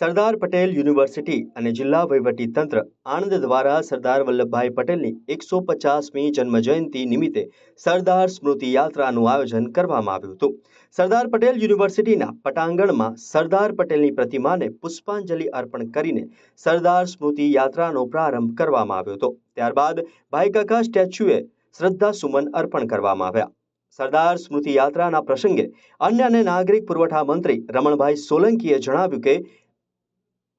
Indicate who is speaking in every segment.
Speaker 1: Sardar Patel university અને જિલ્લા વહીવટી તંત્ર આણંદ દ્વારા સરદાર વલ્લભભાઈ પટેલની 150મી જન્મજયંતિ નિમિત્તે સરદાર સ્મૃતિ યાત્રાનું આયોજન કરવામાં આવ્યું હતું. સરદાર પટેલ યુનિવર્સિટીના પટાંગણમાં સરદાર પટેલની પ્રતિમાને પુષ્પાંજલિ અર્પણ કરીને સરદાર સ્મૃતિ યાત્રાનો પ્રારંભ કરવામાં આવ્યો હતો. ત્યારબાદ ભાઈકાકા સ્ટેચ્યુએ શ્રદ્ધાસુમન અર્પણ કરવામાં આવ્યા. સરદાર સ્મૃતિ યાત્રાના પ્રસંગે અન્ય અને નાગરિક પુરવઠા મંત્રી રમણભાઈ સોલંકીએ જણાવ્યું કે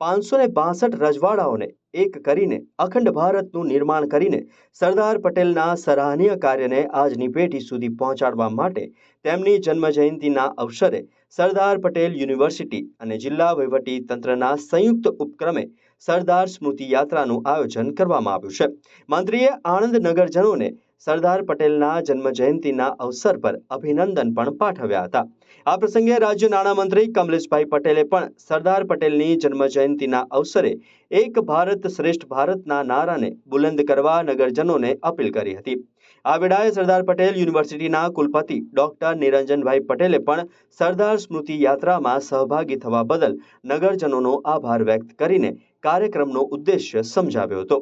Speaker 1: 562 રજવાડાઓને એક કરીને અખંડ ભારતનું નિર્માણ કરીને સરદાર પટેલના સરાહનીય કાર્યને આજની પેઢી સુધી પહોંચાડવા માટે તેમની જન્મજયંતિના અવસરે સરદાર પટેલ યુનિવર્સિટી અને જિલ્લા વહીવટી તંત્રના સંયુક્ત ઉપક્રમે સરદાર સ્મૃતિ યાત્રાનું આયોજન કરવામાં આવ્યું છે. મંત્રીએ આણંદ નગરજનોને સરદાર પટેલના જન્મજયંતિના અવસર પર અભિનંદન પણ પાઠવ્યા હતા. આ પ્રસંગે રાજ્ય નાણામંત્રી કમલેશભાઈ પટેલે પણ સરદાર પટેલની જન્મજયંતિના અવસરે એક ભારત શ્રેષ્ઠ ભારતના નારાને બુલંદ કરવા નગરજનોને અપીલ કરી હતી. આ વેળાએ સરદાર પટેલ યુનિવર્સિટીના કુલપતિ ડોક્ટર નિરંજનભાઈ પટેલે પણ સરદાર સ્મૃતિ યાત્રામાં સહભાગી થવા બદલ નગરજનોનો આભાર વ્યક્ત કરીને કાર્યક્રમનો ઉદ્દેશ્ય સમજાવ્યો હતો.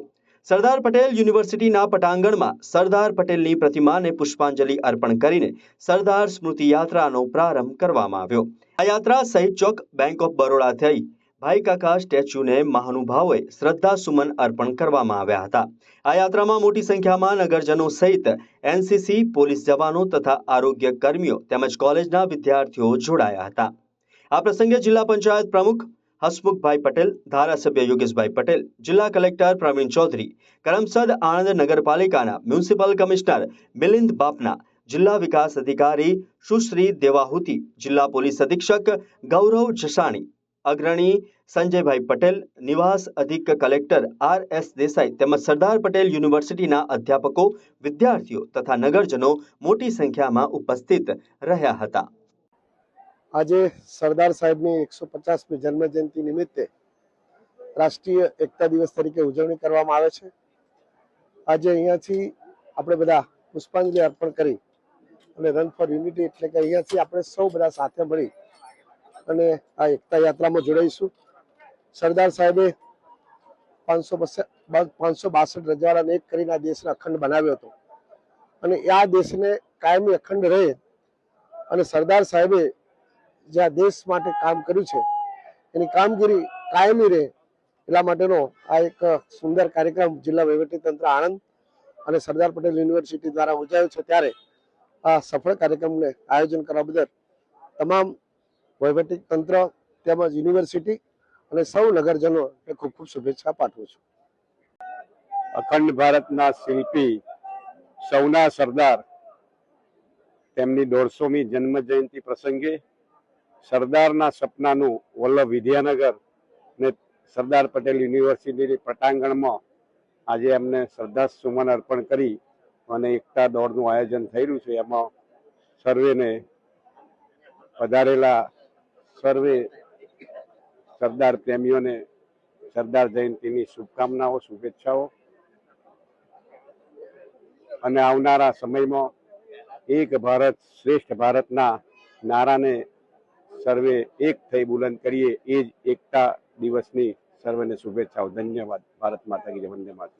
Speaker 1: સરદાર પટેલ યુનિવર્સિટીના પટાંગણમાં સરદાર પટેલની પ્રતિમાને પુષ્પાંજલિ અર્પણ કરીને સરદાર સ્મૃતિ યાત્રાનો પ્રારંભ કરવામાં આવ્યો. આ યાત્રા શહીદ ચોક, બેંક ઓફ બરોડા થઈ ભાઈકાકા સ્ટેચ્યુને મહાનુભાવોએ શ્રદ્ધાસુમન અર્પણ કરવામાં આવ્યા હતા. આ યાત્રામાં મોટી સંખ્યામાં નગરજનો સહિત એનસીસી, પોલીસ જવાનો તથા આરોગ્ય કર્મીઓ તેમજ કોલેજના વિદ્યાર્થીઓ જોડાયા હતા. આ પ્રસંગે જિલ્લા પંચાયત પ્રમુખ હસમુખભાઈ પટેલ, ધારાસભ્ય યોગેશભાઈ પટેલ, જિલ્લા કલેક્ટર પ્રવીણ ચૌધરી, કરમસદ આણંદ નગરપાલિકાના મ્યુનિસિપલ કમિશનર મિલિંદ બાપના, જિલ્લા વિકાસ અધિકારી સુશ્રી દેવાહુતિ, જિલ્લા પોલીસ અધિક્ષક ગૌરવ જસાણી, અગ્રણી સંજયભાઈ પટેલ, નિવાસ અધિક કલેક્ટર આર.એસ. દેસાઈ તેમજ સરદાર પટેલ યુનિવર્સિટીના અધ્યાપકો, વિદ્યાર્થીઓ તથા નગરજનો મોટી સંખ્યામાં ઉપસ્થિત રહ્યા હતા.
Speaker 2: આજે સરદાર સાહેબની 150મી જન્મજયંતિ નિમિત્તે રાષ્ટ્રીય એકતા દિવસ તરીકે ઉજવણી કરવામાં આવે છે. આજે અહીંયાથી આપણે બધા પુષ્પાંજલિ અર્પણ કરી અને રન ફોર યુનિટી એટલે કે અહીંયાથી આપણે સૌ બધા સાથે મળી અને આ એકતા યાત્રામાં જોડાઈશું. સરદાર સાહેબે 562 રજવાડાને એક કરીને આ દેશને અખંડ બનાવ્યો હતો અને આ દેશને કાયમી અખંડ રહે અને સરદાર સાહેબે જે આ દેશ માટે કામ કર્યું છે એની કામગીરી કાયમી રહે એટલા માટેનો આ એક સુંદર કાર્યક્રમ જિલ્લા વહીવટીતંત્ર આણંદ અને સરદાર પટેલ યુનિવર્સિટી દ્વારા યોજાયો છે. ત્યારે આ સફળ કાર્યક્રમને આયોજન કરવા બદલ તમામ વહીવટીતંત્ર તેમજ યુનિવર્સિટી અને સૌ નગરજનોને ખૂબ ખૂબ શુભેચ્છા પાઠવું છું.
Speaker 3: અખંડ ભારતના શિલ્પી, સૌના સરદાર, તેમની 150મી જન્મ જયંતિ પ્રસંગે સરદારના સપનાનું વલ્લભ વિદ્યાનગર ને સરદાર પટેલ યુનિવર્સિટીની પટાંગણમાં આજે એમને શ્રદ્ધાસુમન અર્પણ કરી અને એકતા દોડનું આયોજન થઈ રહ્યું છે. એમાં સર્વેને પધારેલા સર્વે સરદાર પ્રેમીઓને સરદાર જયંતિની શુભકામનાઓ, શુભેચ્છાઓ અને આવનારા સમયમાં એક ભારત શ્રેષ્ઠ ભારતના નારાને સર્વે એક થઈ બુલંદ કરીએ એ જ એકતા દિવસની સર્વેને શુભેચ્છાઓ. ધન્યવાદ. ભારત માતા કી જય. વંદે માતરમ.